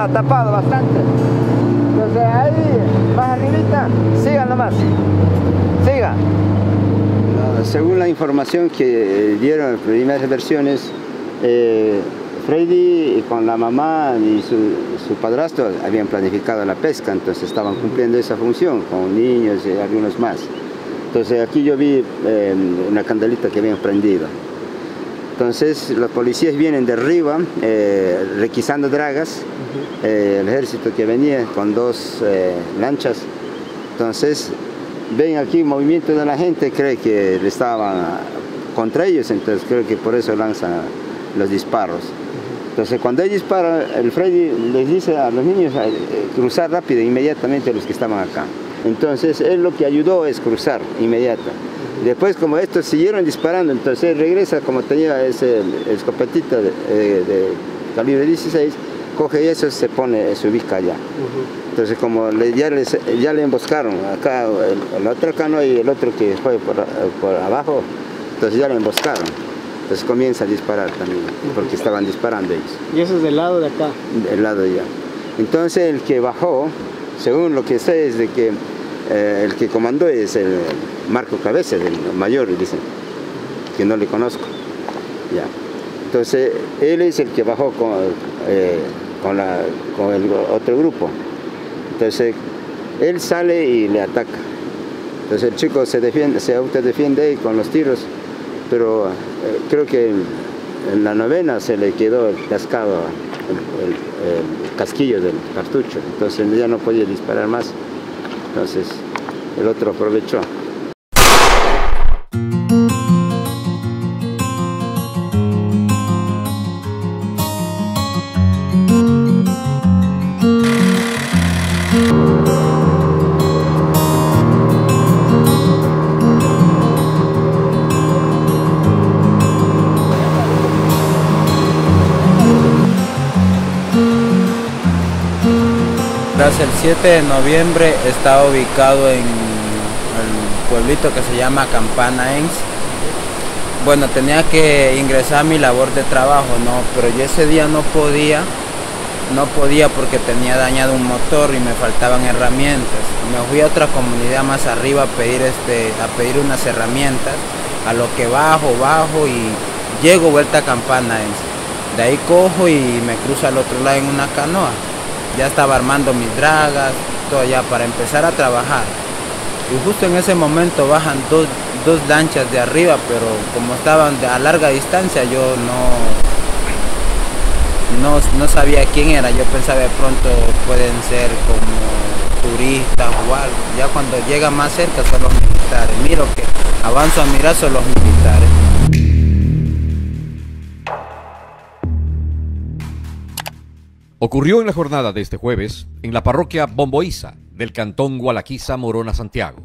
estaba tapado bastante. Entonces ahí, más arribita, sigan nomás. Sigan. Según la información que dieron en primeras versiones, Freddy con la mamá y su padrastro habían planificado la pesca, entonces estaban cumpliendo esa función con niños y algunos más. Entonces aquí yo vi una candelita que habían prendido. Entonces los policías vienen de arriba requisando dragas, el ejército que venía con 2 lanchas. Entonces ven aquí movimiento de la gente, cree que estaban contra ellos, entonces creo que por eso lanzan los disparos. Entonces cuando ellos disparan, el Freddy les dice a los niños cruzar rápido, inmediatamente a los que estaban acá. Entonces él lo que ayudó es cruzar inmediato. Después como estos siguieron disparando, entonces él regresa, como tenía ese escopetita de calibre 16, coge eso, se ubica allá. Entonces como ya le emboscaron, acá el otro acá no hay, el otro que fue por abajo, entonces ya le emboscaron. Entonces comienza a disparar también, porque estaban disparando ellos. ¿Y eso es del lado de acá? Del lado de allá. Entonces el que bajó, según lo que sé, es de que el que comandó es el Marco Cabeza, el mayor, dicen, que no le conozco. Ya. Entonces él es el que bajó con el otro grupo. Entonces él sale y le ataca. Entonces el chico se autodefiende con los tiros, pero creo que en la novena se le quedó cascado el casquillo del cartucho, entonces ya no podía disparar más. Entonces el otro aprovechó. El 7 de noviembre estaba ubicado en el pueblito que se llama Campana Ens. Bueno, tenía que ingresar a mi labor de trabajo, ¿no? Pero yo ese día no podía porque tenía dañado un motor y me faltaban herramientas. Me fui a otra comunidad más arriba a pedir unas herramientas, a lo que bajo y llego vuelta a Campana Ens. De ahí cojo y me cruzo al otro lado en una canoa. Ya estaba armando mis dragas, todo ya para empezar a trabajar. Y justo en ese momento bajan dos lanchas de arriba, pero como estaban a larga distancia, yo no sabía quién era. Yo pensaba de pronto pueden ser como turistas o algo. Ya cuando llega más cerca son los militares. Miro que avanzo a mirar, son los militares. Ocurrió en la jornada de este jueves en la parroquia Bomboíza del cantón Gualaquiza, Morona, Santiago.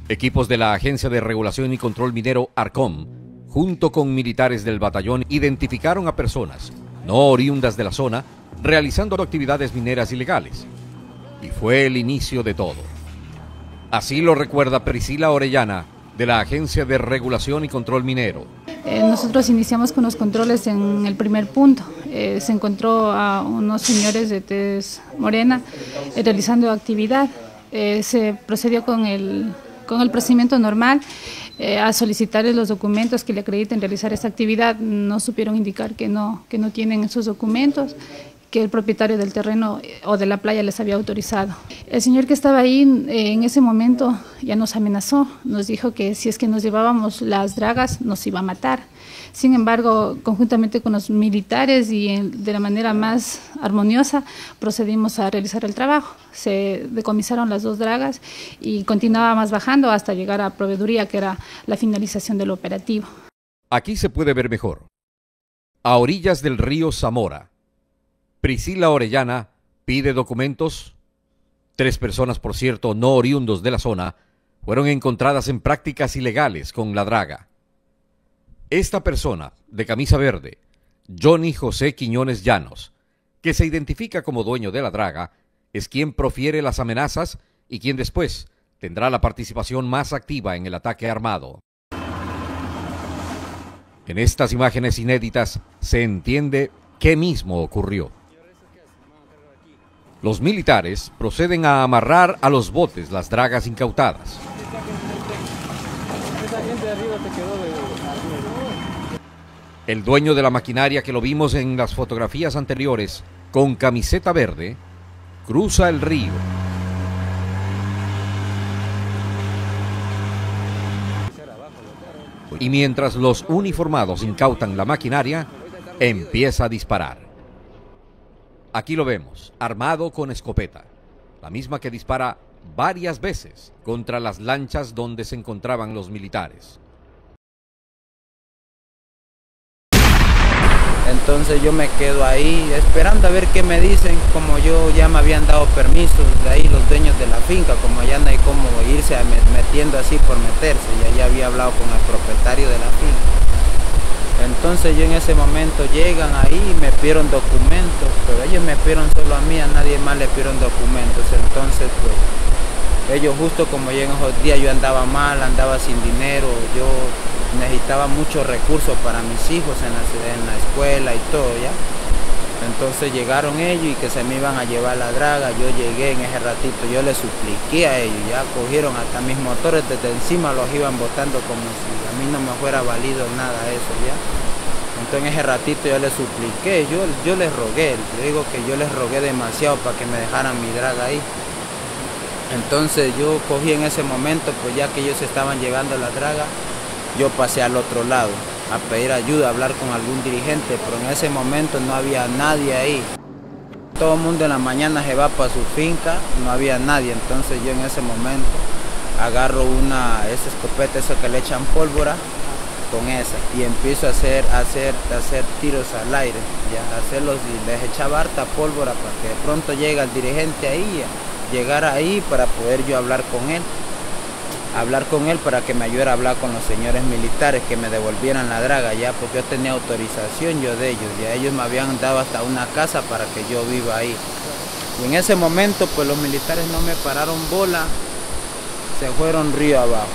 Equipos de la Agencia de Regulación y Control Minero ARCOM, junto con militares del batallón, identificaron a personas no oriundas de la zona realizando actividades mineras ilegales. Y fue el inicio de todo. Así lo recuerda Priscila Orellana, de la Agencia de Regulación y Control Minero. Nosotros iniciamos con los controles en el primer punto. Se encontró a unos señores de tez morena realizando actividad. Se procedió con el procedimiento normal a solicitarles los documentos que le acrediten realizar esta actividad. No supieron indicar que no tienen esos documentos, que el propietario del terreno o de la playa les había autorizado. El señor que estaba ahí en ese momento ya nos amenazó, nos dijo que si es que nos llevábamos las dragas nos iba a matar. Sin embargo, conjuntamente con los militares y de la manera más armoniosa procedimos a realizar el trabajo. Se decomisaron las 2 dragas y continuábamos bajando hasta llegar a proveeduría, que era la finalización del operativo. Aquí se puede ver mejor. A orillas del río Zamora, Priscila Orellana pide documentos. 3 personas, por cierto, no oriundos de la zona, fueron encontradas en prácticas ilegales con la draga. Esta persona, de camisa verde, Johnny José Quiñones Llanos, que se identifica como dueño de la draga, es quien profiere las amenazas y quien después tendrá la participación más activa en el ataque armado. En estas imágenes inéditas se entiende qué mismo ocurrió. Los militares proceden a amarrar a los botes las dragas incautadas. El dueño de la maquinaria, que lo vimos en las fotografías anteriores, con camiseta verde, cruza el río. Y mientras los uniformados incautan la maquinaria, empieza a disparar. Aquí lo vemos, armado con escopeta, la misma que dispara varias veces contra las lanchas donde se encontraban los militares. Entonces yo me quedo ahí esperando a ver qué me dicen. Como yo ya me habían dado permisos de ahí los dueños de la finca, como ya no hay como irse metiendo así por meterse, ya había hablado con el propietario de la finca. Entonces yo en ese momento llegan ahí y me pidieron documentos, pero ellos me pidieron solo a mí, a nadie más le pidieron documentos. Entonces pues ellos, justo como yo en esos días yo andaba mal, andaba sin dinero, yo necesitaba muchos recursos para mis hijos en la escuela y todo, ya. Entonces llegaron ellos y que se me iban a llevar la draga. Yo llegué en ese ratito, yo les supliqué a ellos, ya cogieron hasta mis motores desde encima, los iban botando como si a mí no me fuera valido nada eso, ya. Entonces en ese ratito yo les supliqué, yo les rogué, le digo que yo les rogué demasiado para que me dejaran mi draga ahí. Entonces yo cogí en ese momento, pues ya que ellos estaban llevando la draga, yo pasé al otro lado a pedir ayuda, a hablar con algún dirigente, pero en ese momento no había nadie ahí. Todo el mundo en la mañana se va para su finca, no había nadie. Entonces yo en ese momento agarro esa escopeta, eso que le echan pólvora, con esa, y empiezo a hacer tiros al aire, ya, hacerlos, y les echaba harta pólvora para que de pronto llegue el dirigente ahí, llegar ahí para poder yo hablar con él para que me ayudara a hablar con los señores militares, que me devolvieran la draga, ya, porque yo tenía autorización yo de ellos, ya ellos me habían dado hasta una casa para que yo viva ahí. Y en ese momento pues los militares no me pararon bola, se fueron río abajo.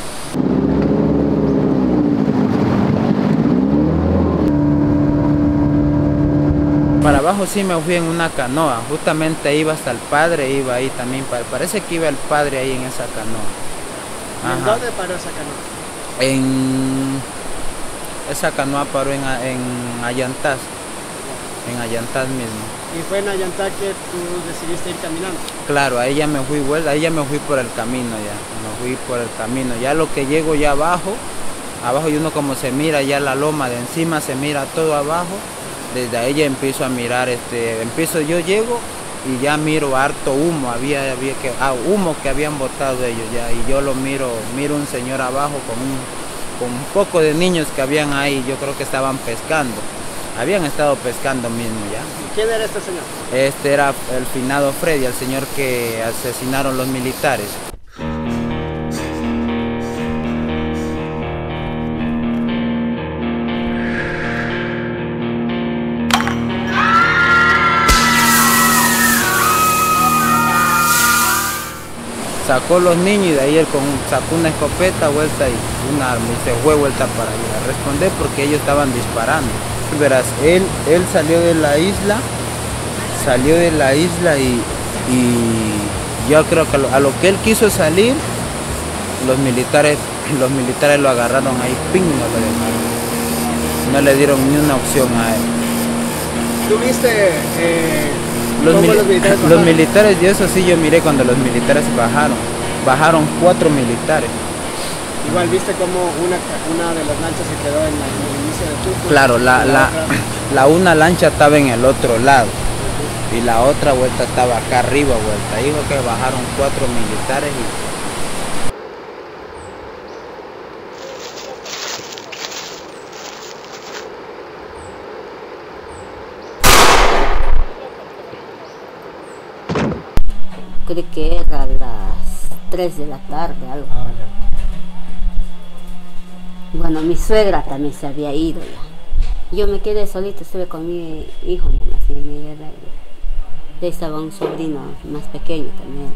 Para abajo sí me fui en una canoa, justamente iba hasta el padre, iba ahí también, parece que iba el padre ahí en esa canoa. ¿En dónde paró esa canoa? Esa canoa paró en Ayantás mismo. ¿Y fue en Ayantá que tú decidiste ir caminando? Claro, ahí ya me fui vuelta, ahí ya me fui por el camino ya, ya lo que llego ya abajo y uno como se mira ya la loma de encima, se mira todo abajo, desde ahí ya empiezo a mirar, yo llego y ya miro harto humo, humo que habían botado ellos ya, y yo lo miro un señor abajo con un poco de niños que habían ahí, yo creo que estaban pescando, habían estado pescando mismo ya. ¿Y quién era este señor? Este era el finado Freddy, el señor que asesinaron los militares. Sacó los niños y de ahí él sacó una escopeta, vuelta y un arma y se fue vuelta para allá a responder porque ellos estaban disparando. Verás, él salió de la isla y yo creo que a lo que él quiso salir, los militares lo agarraron ahí, ping, no le dieron ni una opción a él. ¿Tú viste los militares, y eso sí yo miré cuando los militares bajaron 4 militares. Igual viste como una de las lanchas se quedó en el inicio del turco. Claro, una lancha estaba en el otro lado y la otra vuelta estaba acá arriba vuelta. Dijo que bajaron 4 militares y creo que era a las 3 de la tarde, algo. Bueno, mi suegra también se había ido ya. Yo me quedé solita, estuve con mi hijo nomás, y estaba un sobrino más pequeño también.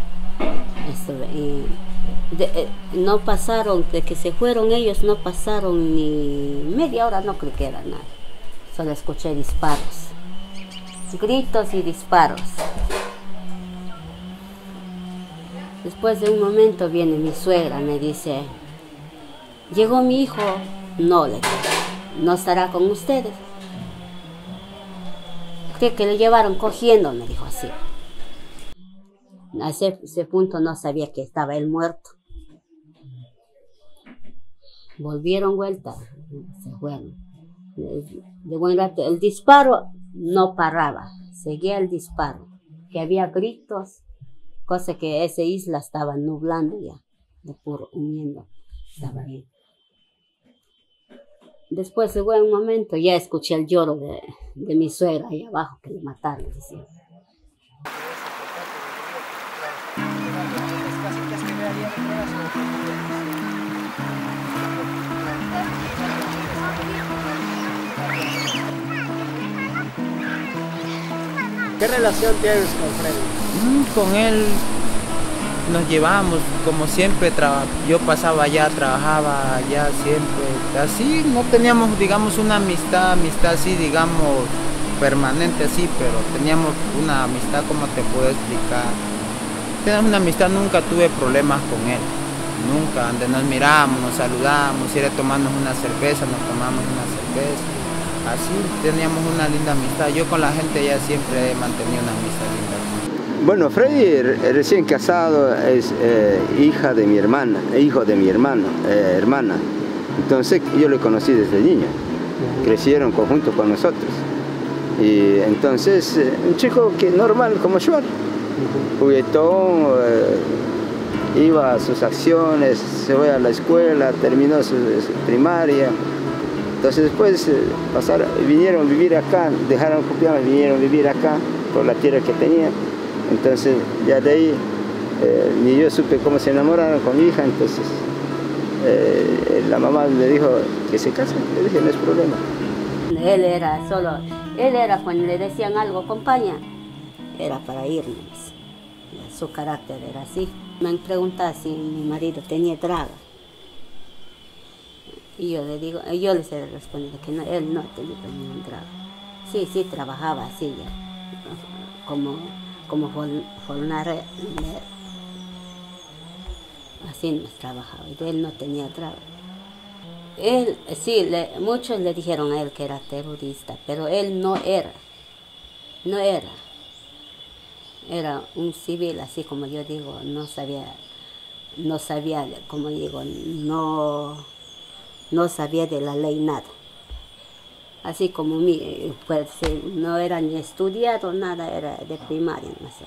No pasaron, de que se fueron ellos, no pasaron ni media hora, no creo que era nada. Solo escuché disparos, gritos y disparos. Después de un momento viene mi suegra, me dice, llegó mi hijo, no, le digo, no estará con ustedes. Creo que le llevaron cogiendo, me dijo así. A ese punto no sabía que estaba él muerto. Volvieron vuelta, se fueron. De buen rato, el disparo no paraba, seguía el disparo, que había gritos, cosa que esa isla estaba nublando ya, de puro humiendo, estaba bien. Después de un momento ya escuché el lloro de mi suegra ahí abajo, que le mataron, decía. ¿Qué relación tienes con Freddy? Con él nos llevamos, como siempre, yo pasaba allá, trabajaba allá siempre, así no teníamos, digamos, una amistad así, digamos, permanente así, pero teníamos una amistad, como te puedo explicar, teníamos una amistad, nunca tuve problemas con él, nunca, donde nos mirábamos, nos saludábamos, si era tomarnos una cerveza, nos tomamos una cerveza, así teníamos una linda amistad. Yo con la gente ya siempre he mantenido una amistad linda. Bueno, Freddy, recién casado, es hijo de mi hermana. Entonces yo lo conocí desde niño. Crecieron conjunto con nosotros. Y entonces, un chico que normal como yo, juguetón, iba a sus acciones, se fue a la escuela, terminó su primaria. Entonces después vinieron a vivir acá, dejaron Cupiama y vinieron a vivir acá por la tierra que tenían. Entonces ya de ahí ni yo supe cómo se enamoraron con mi hija, entonces la mamá me dijo que se casen, le dije no es problema. Él era cuando le decían algo, acompaña, era para irnos. Su carácter era así. Me preguntaba si mi marido tenía draga. Y yo les he respondido que no, él no tenía ningún trabajo. Sí, trabajaba así ya, como jornalero, así nos trabajaba, y él no tenía trabajo. Él, sí, muchos le dijeron a él que era terrorista, pero él no era. Era un civil, así como yo digo, no sabía, como digo, no sabía de la ley nada. Así como pues, no era ni estudiado, nada, era de primaria, no sé.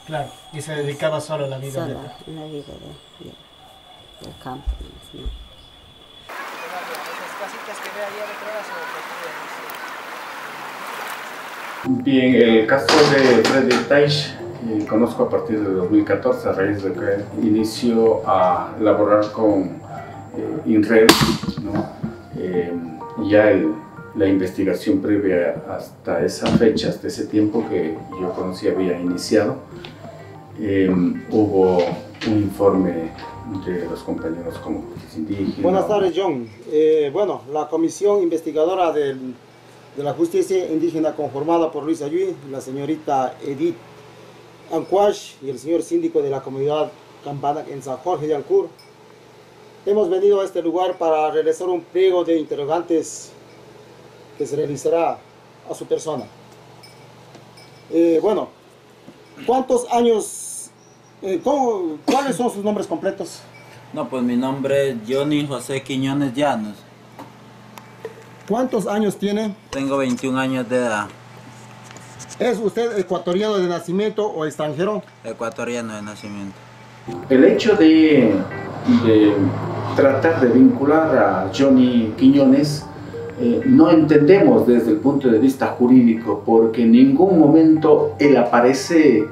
Claro, y se dedicaba solo a la vida del campo. ¿No? Bien, el caso de Freddy Taich conozco a partir de 2014, a raíz de que inició a laborar con INRED, ¿no? Ya la investigación previa hasta esa fecha, hasta ese tiempo que yo conocí había iniciado, hubo un informe de los compañeros como indígenas. Buenas tardes, John. Bueno, la comisión investigadora de la justicia indígena conformada por Luis Ayui, la señorita Edith Ancuash y el señor síndico de la comunidad Campana en San Jorge de Ancur, hemos venido a este lugar para realizar un pliego de interrogantes que se realizará a su persona. Bueno, ¿cuántos años, cuáles son sus nombres completos? No, pues mi nombre es Johnny José Quiñones Llanos. ¿Cuántos años tiene? Tengo 21 años de edad. ¿Es usted ecuatoriano de nacimiento o extranjero? Ecuatoriano de nacimiento. El hecho de tratar de vincular a Johnny Quiñones no entendemos desde el punto de vista jurídico, porque en ningún momento él aparece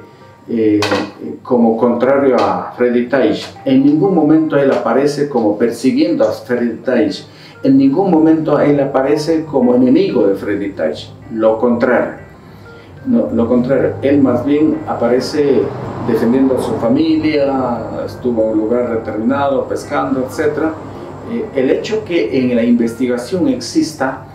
como contrario a Freddy Taich, en ningún momento él aparece como persiguiendo a Freddy Taich, en ningún momento él aparece como enemigo de Freddy Taich, lo contrario. No, lo contrario, él más bien aparece defendiendo a su familia, estuvo en un lugar determinado, pescando, etc. El hecho que en la investigación exista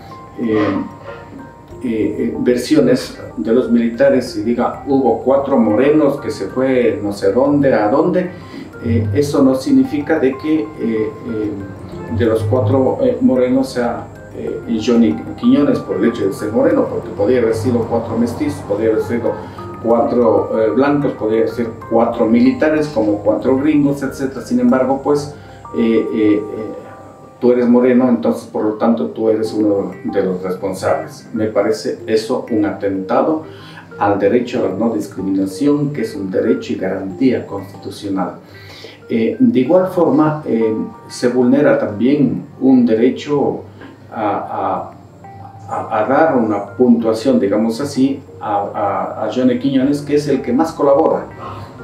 versiones de los militares y diga hubo 4 morenos que se fue no sé dónde, a dónde, eso no significa de que de los 4 morenos sea Johnny Quiñones por el hecho de ser moreno, porque podría haber sido 4 mestizos, podría haber sido 4 blancos, podría haber sido 4 militares, como 4 gringos, etc. Sin embargo, pues tú eres moreno, entonces por lo tanto tú eres uno de los responsables. Me parece eso un atentado al derecho a la no discriminación, que es un derecho y garantía constitucional. De igual forma, se vulnera también un derecho a dar una puntuación, digamos así, a Johnny Quiñones, que es el que más colabora.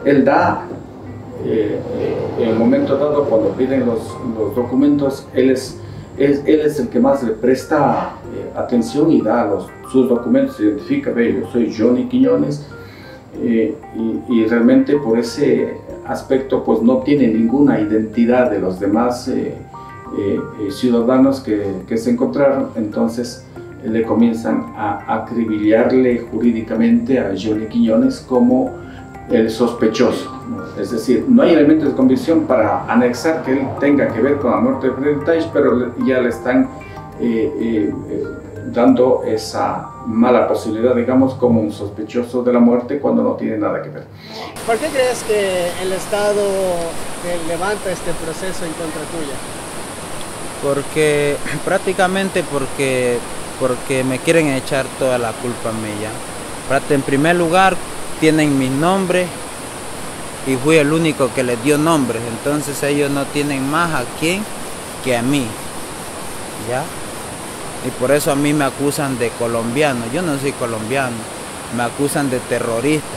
Él da, en el momento dado, cuando piden los documentos, él es el que más le presta atención y da sus documentos, identifica, ve, yo soy Johnny Quiñones, y realmente por ese aspecto pues no tiene ninguna identidad de los demás ciudadanos que se encontraron. Entonces le comienzan a acribillarle jurídicamente a Johnny Quiñones como el sospechoso, ¿no? Es decir, no hay elementos de convicción para anexar que él tenga que ver con la muerte de Frederick Taish, pero ya le están dando esa mala posibilidad, digamos, como un sospechoso de la muerte cuando no tiene nada que ver. ¿Por qué crees que el Estado levanta este proceso en contra tuya? Porque prácticamente porque me quieren echar toda la culpa a mí ya. En primer lugar tienen mis nombres y fui el único que les dio nombres, entonces ellos no tienen más a quién que a mí, ¿ya? Y por eso a mí me acusan de colombiano. Yo no soy colombiano, me acusan de terrorista,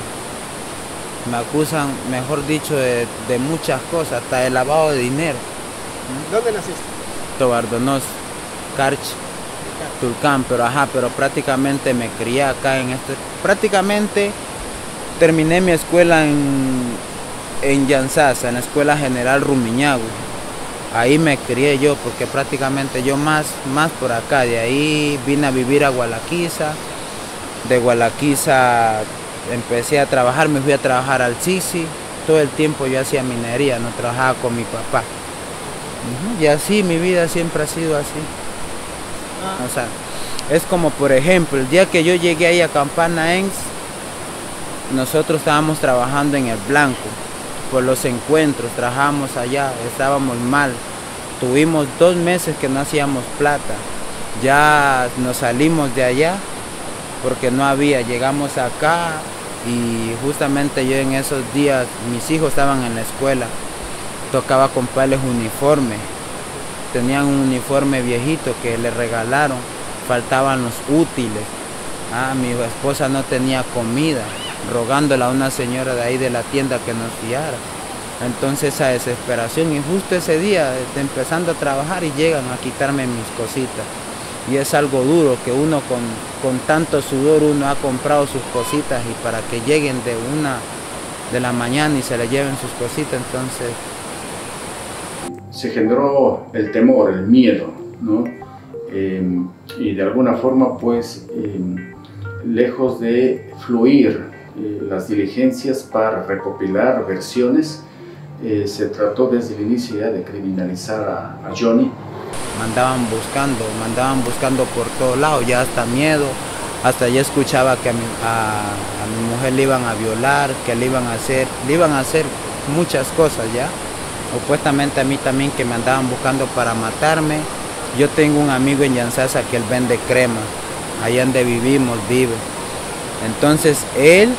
me acusan, mejor dicho, de muchas cosas, hasta de lavado de dinero. ¿Dónde naciste? Tobardonos, Carchi, Tulcán, pero prácticamente me crié acá en prácticamente terminé mi escuela en Llanzasa, en la Escuela General Rumiñahui. Ahí me crié yo, porque prácticamente yo más por acá. De ahí vine a vivir a Gualaquiza. De Gualaquiza empecé a trabajar, me fui a trabajar al Sisi. Todo el tiempo yo hacía minería, no trabajaba con mi papá. Y así mi vida siempre ha sido así. O sea, es como por ejemplo, el día que yo llegué ahí a Campana Engs, nosotros estábamos trabajando en el Blanco. Por los encuentros, trabajamos allá, estábamos mal. Tuvimos 2 meses que no hacíamos plata. Ya nos salimos de allá porque no había. Llegamos acá y justamente yo en esos días, mis hijos estaban en la escuela. Tocaba comprarles uniforme. Tenían un uniforme viejito que le regalaron. Faltaban los útiles. Mi esposa no tenía comida, rogándole a una señora de ahí de la tienda que nos fiara. Entonces esa desesperación, y justo ese día empezando a trabajar y llegan a quitarme mis cositas. Y es algo duro que uno con tanto sudor uno ha comprado sus cositas y para que lleguen de la mañana y se le lleven sus cositas, entonces... Se generó el temor, el miedo, ¿no? Y de alguna forma pues lejos de fluir las diligencias para recopilar versiones, se trató desde el inicio ya de criminalizar a Johnny. Mandaban buscando por todos lados, ya hasta miedo, hasta ya escuchaba que a mi mujer le iban a violar, que le iban a hacer muchas cosas ya. Supuestamente a mí también, que me andaban buscando para matarme. Yo tengo un amigo en Llanzasa que él vende crema, allá donde vivimos, vive. Entonces él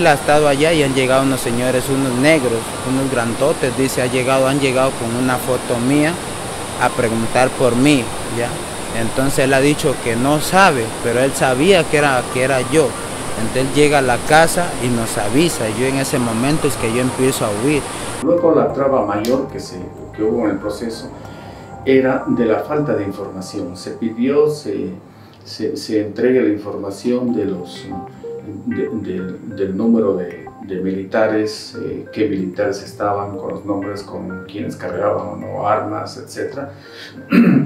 ha estado allá y han llegado unos señores, unos negros, unos grandotes, dice, han llegado con una foto mía a preguntar por mí, ¿ya? Entonces él ha dicho que no sabe, pero él sabía que era yo. Entonces él llega a la casa y nos avisa, y yo en ese momento es que yo empiezo a huir. Luego la traba mayor que hubo en el proceso era de la falta de información. Se pidió, se entregue la información del número de militares, qué militares estaban, con los nombres, con quienes cargaban o no armas, etc.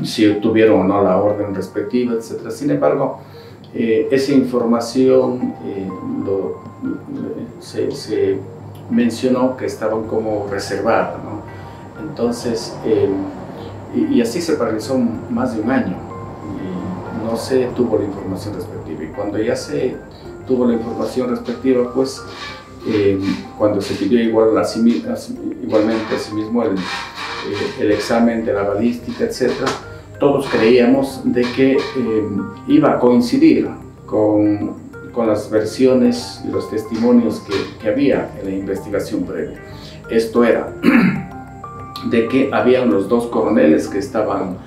Si tuvieron o no la orden respectiva, etc. Sin embargo, esa información se mencionó que estaban como reservadas, ¿no? Entonces, y así se paralizó más de un año y no se tuvo la información respectiva. Y cuando ya se tuvo la información respectiva, pues cuando se pidió igualmente asimismo el examen de la balística, etc., todos creíamos de que iba a coincidir con las versiones y los testimonios que había en la investigación previa. Esto era de que habían los dos coroneles que estaban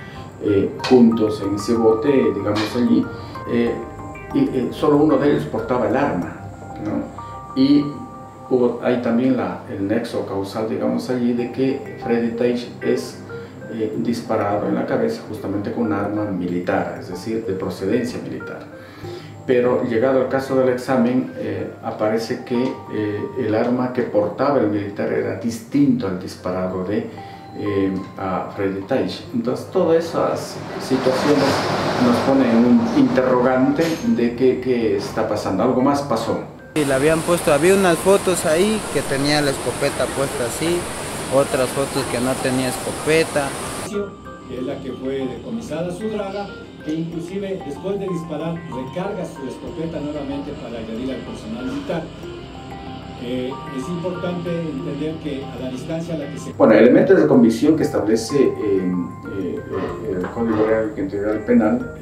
juntos en ese bote, digamos allí, y solo uno de ellos portaba el arma, ¿no? Y hubo ahí también el nexo causal, digamos allí, de que Freddy Teich es disparado en la cabeza justamente con un arma militar, es decir, de procedencia militar. Pero llegado al caso del examen, aparece que el arma que portaba el militar era distinto al disparado a Freddy Teich. Entonces todas esas situaciones nos ponen un interrogante de qué está pasando. Algo más pasó. Y le habían puesto, había unas fotos ahí que tenía la escopeta puesta así, otras fotos que no tenía escopeta. Que es la que fue decomisada su draga, que inclusive después de disparar recarga su escopeta nuevamente para agredir al personal militar. Es importante entender que a la distancia a la que se... Bueno, elementos de convicción que establece el Código Real Integral Penal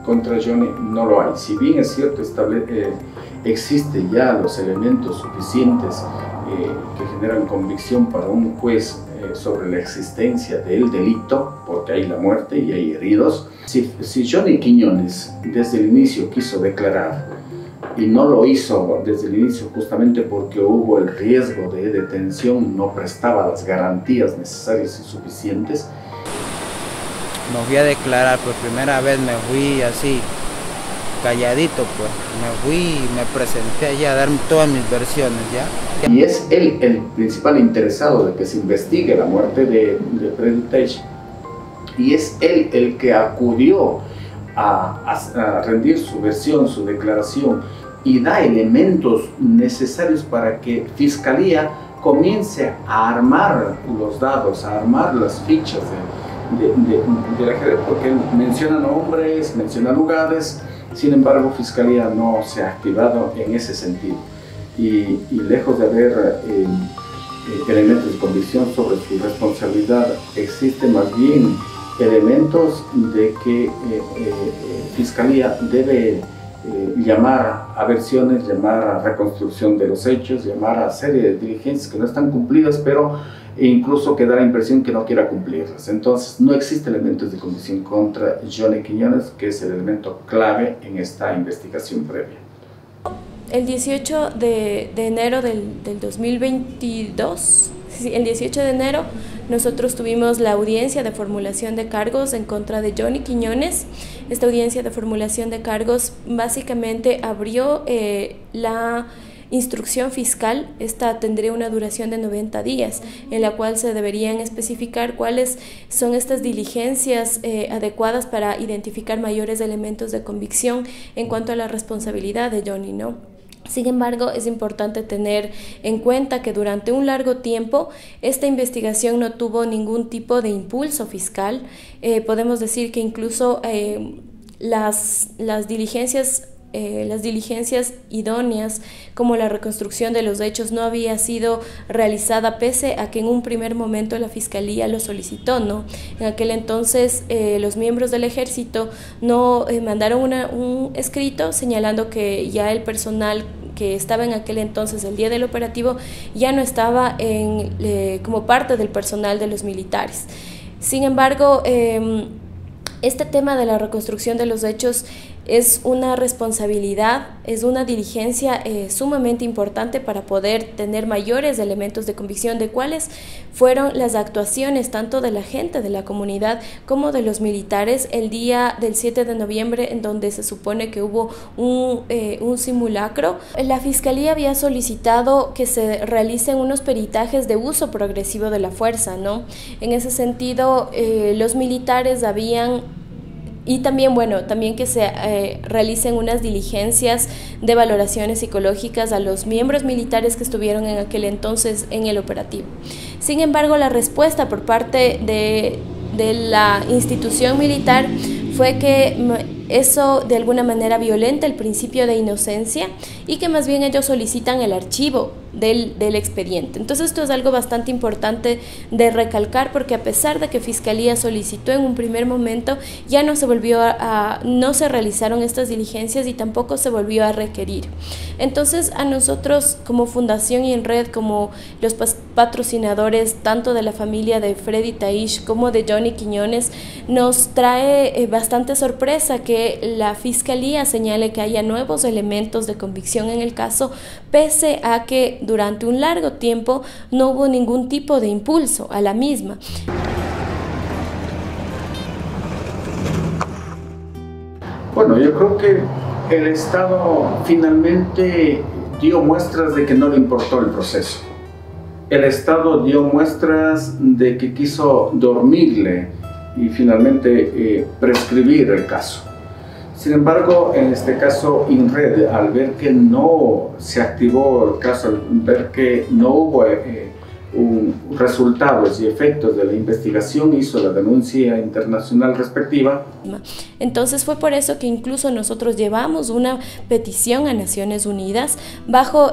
contra Johnny no lo hay. Si bien es cierto, existen ya los elementos suficientes que generan convicción para un juez sobre la existencia del delito, porque hay la muerte y hay heridos. Si Johnny Quiñones desde el inicio quiso declarar y no lo hizo desde el inicio justamente porque hubo el riesgo de detención, no prestaba las garantías necesarias y suficientes. Me fui a declarar por primera vez, me fui así, calladito, pues. Me fui y me presenté allá a dar todas mis versiones, ¿ya? Y es él el principal interesado de que se investigue la muerte de Freddy Teich. Y es él el que acudió a rendir su versión, su declaración, y da elementos necesarios para que Fiscalía comience a armar los dados, a armar las fichas del ajedrez, porque él menciona nombres, menciona lugares. Sin embargo, Fiscalía no se ha activado en ese sentido. Y lejos de haber elementos de convicción sobre su responsabilidad, existen más bien elementos de que Fiscalía debe llamar a versiones, llamar a reconstrucción de los hechos, llamar a serie de diligencias que no están cumplidas, pero incluso que da la impresión que no quiera cumplirlas. Entonces no existe elementos de convicción contra Johnny Quiñones, que es el elemento clave en esta investigación previa. El 18 de enero del 2022, el 18 de enero, nosotros tuvimos la audiencia de formulación de cargos en contra de Johnny Quiñones. Esta audiencia de formulación de cargos básicamente abrió la instrucción fiscal. Esta tendría una duración de 90 días, en la cual se deberían especificar cuáles son estas diligencias adecuadas para identificar mayores elementos de convicción en cuanto a la responsabilidad de Johnny, ¿no? Sin embargo, es importante tener en cuenta que durante un largo tiempo esta investigación no tuvo ningún tipo de impulso fiscal. Podemos decir que incluso las diligencias idóneas, como la reconstrucción de los hechos, no había sido realizada, pese a que en un primer momento la Fiscalía lo solicitó, ¿no? En aquel entonces los miembros del Ejército no mandaron un escrito señalando que ya el personal que estaba en aquel entonces, el día del operativo, ya no estaba como parte del personal de los militares. Sin embargo, este tema de la reconstrucción de los hechos es una responsabilidad, es una diligencia sumamente importante para poder tener mayores elementos de convicción de cuáles fueron las actuaciones tanto de la gente de la comunidad como de los militares el día del 7 de noviembre, en donde se supone que hubo un simulacro. La Fiscalía había solicitado que se realicen unos peritajes de uso progresivo de la fuerza, ¿no? En ese sentido, los militares habían Y también, bueno, también que se realicen unas diligencias de valoraciones psicológicas a los miembros militares que estuvieron en aquel entonces en el operativo. Sin embargo, la respuesta por parte de la institución militar fue que eso de alguna manera violenta el principio de inocencia y que más bien ellos solicitan el archivo del expediente. Entonces esto es algo bastante importante de recalcar, porque a pesar de que Fiscalía solicitó en un primer momento, ya no se volvió no se realizaron estas diligencias y tampoco se volvió a requerir. Entonces a nosotros como Fundación INRED, como los patrocinadores tanto de la familia de Freddy Taish como de Johnny Quiñones, nos trae bastante sorpresa que la Fiscalía señale que haya nuevos elementos de convicción en el caso, pese a que durante un largo tiempo no hubo ningún tipo de impulso a la misma. Bueno, yo creo que el Estado finalmente dio muestras de que no le importó el proceso. El Estado dio muestras de que quiso dormirle y finalmente prescribir el caso. Sin embargo, en este caso, INRED, al ver que no se activó el caso, al ver que no hubo resultados y efectos de la investigación, hizo la denuncia internacional respectiva. Entonces fue por eso que incluso nosotros llevamos una petición a Naciones Unidas bajo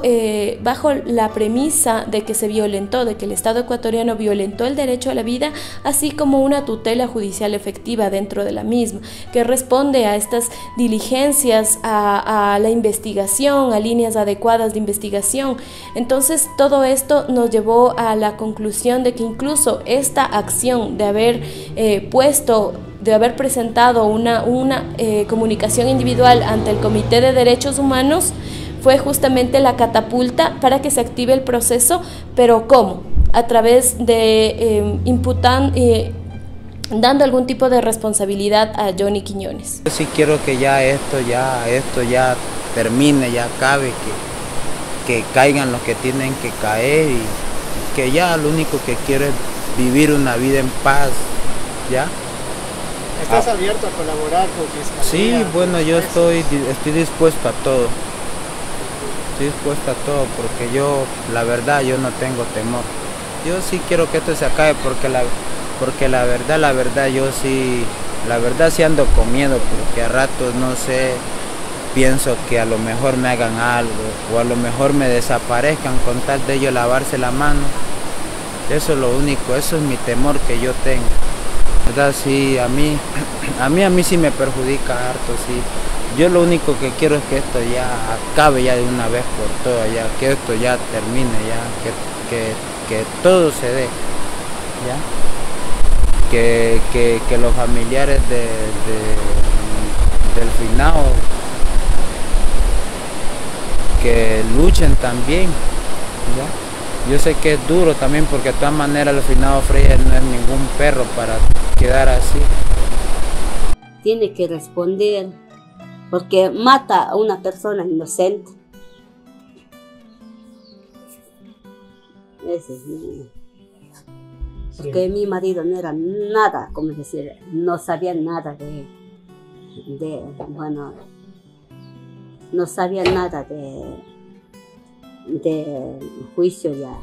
la premisa de que se violentó, de que el Estado ecuatoriano violentó el derecho a la vida, así como una tutela judicial efectiva dentro de la misma, que responde a estas diligencias, a la investigación, a líneas adecuadas de investigación. Entonces todo esto nos llevó a la conclusión de que incluso esta acción de haber presentado una comunicación individual ante el Comité de Derechos Humanos fue justamente la catapulta para que se active el proceso, pero ¿cómo? A través de dando algún tipo de responsabilidad a Johnny Quiñones. Yo sí quiero que esto ya termine, ya acabe, que caigan los que tienen que caer y que ya lo único que quiero es vivir una vida en paz, ¿ya? ¿Estás abierto a colaborar con Fiscalía? Sí, bueno, yo estoy dispuesto a todo. Estoy dispuesto a todo porque la verdad, yo no tengo temor. Yo sí quiero que esto se acabe porque la verdad, yo sí ando con miedo, porque a ratos, no sé, pienso que a lo mejor me hagan algo o a lo mejor me desaparezcan con tal de ellos lavarse la mano. Eso es lo único, eso es mi temor que yo tengo. ¿Verdad? Sí, a mí sí me perjudica harto, sí. Yo lo único que quiero es que esto ya acabe ya de una vez por todas, ya que esto ya termine, ya que todo se dé, ¿ya? Que los familiares del finado que luchen también, ¿ya? Yo sé que es duro también, porque de todas maneras el finado Freire no es ningún perro para quedar así. Tiene que responder, porque mata a una persona inocente. Ese es mío. Porque mi marido no era nada, como decir, no sabía nada no sabía nada de juicio ya.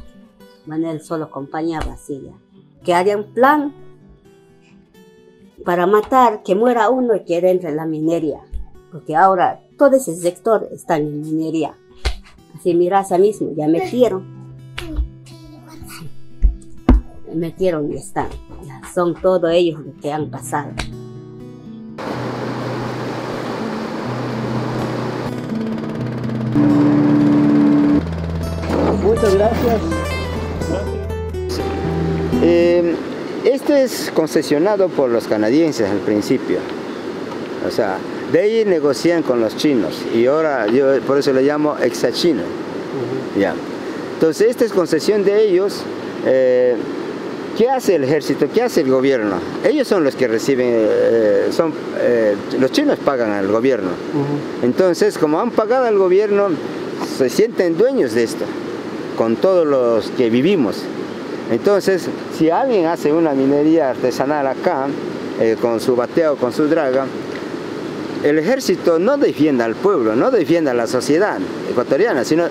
Bueno, él solo acompañaba así ya. Que harían plan para matar, que muera uno y que entre en la minería. Porque ahora todo ese sector está en minería. Así miras mismo, ya metieron. Metieron y están. Ya son todos ellos los que han pasado. Muchas gracias. Este es concesionado por los canadienses al principio. O sea, de ahí negocian con los chinos y ahora yo por eso le llamo exachino. Ya. Entonces esta es concesión de ellos. ¿Qué hace el ejército? ¿Qué hace el gobierno? Ellos son los que reciben, los chinos pagan al gobierno. Entonces, como han pagado al gobierno, se sienten dueños de esto, con todos los que vivimos. Entonces, si alguien hace una minería artesanal acá, con su bateo, con su draga, el ejército no defiende al pueblo, no defiende a la sociedad ecuatoriana, sino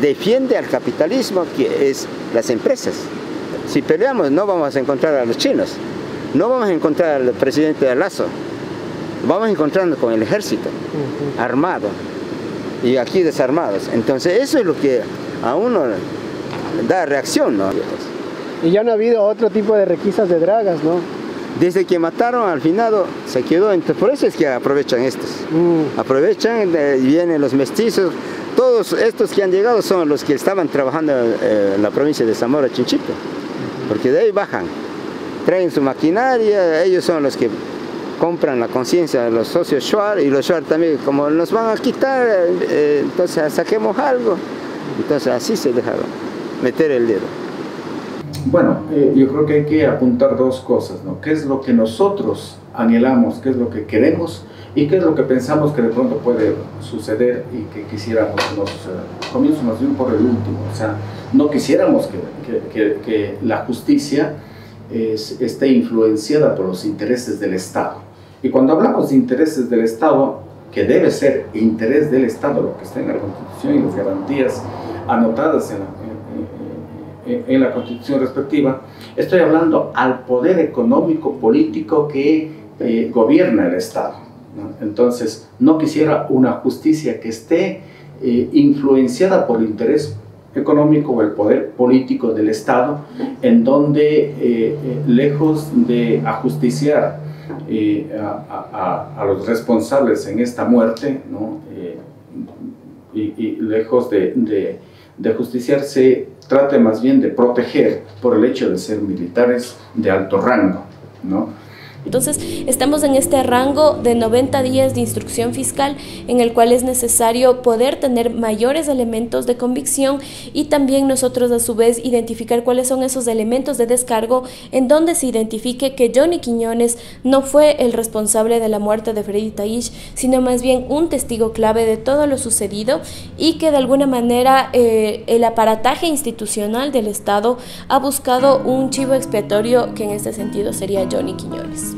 defiende al capitalismo, que es las empresas. Si peleamos no vamos a encontrar a los chinos, no vamos a encontrar al presidente de Lazo, vamos a encontrarnos con el ejército armado y aquí desarmados. Entonces eso es lo que a uno da reacción, ¿no? Y ya no ha habido otro tipo de requisas de dragas, ¿no? Desde que mataron al finado se quedó, entonces por eso es que aprovechan estos. Aprovechan, vienen los mestizos, todos estos que han llegado son los que estaban trabajando en la provincia de Zamora Chinchipe, porque de ahí bajan, traen su maquinaria, ellos son los que compran la conciencia de los socios Shuar, y los Shuar también, como nos van a quitar, entonces saquemos algo, entonces así se dejaron meter el dedo. Bueno, yo creo que hay que apuntar dos cosas, ¿no? ¿Qué es lo que nosotros anhelamos, qué es lo que queremos y qué es lo que pensamos que de pronto puede suceder y que quisiéramos que no suceda? Comienzo más bien por el último, o sea, no quisiéramos que la justicia esté influenciada por los intereses del Estado. Y cuando hablamos de intereses del Estado, que debe ser interés del Estado, lo que está en la Constitución y las garantías anotadas en la Constitución respectiva, estoy hablando al poder económico político que gobierna el Estado, ¿no? Entonces, no quisiera una justicia que esté influenciada por el interés económico o el poder político del Estado, en donde lejos de ajusticiar a los responsables en esta muerte, ¿no? Y lejos de justiciarse, trate más bien de proteger por el hecho de ser militares de alto rango, ¿no? Entonces, estamos en este rango de 90 días de instrucción fiscal en el cual es necesario poder tener mayores elementos de convicción y también nosotros a su vez identificar cuáles son esos elementos de descargo en donde se identifique que Johnny Quiñones no fue el responsable de la muerte de Freddy Taish, sino más bien un testigo clave de todo lo sucedido y que de alguna manera el aparataje institucional del Estado ha buscado un chivo expiatorio que en este sentido sería Johnny Quiñones.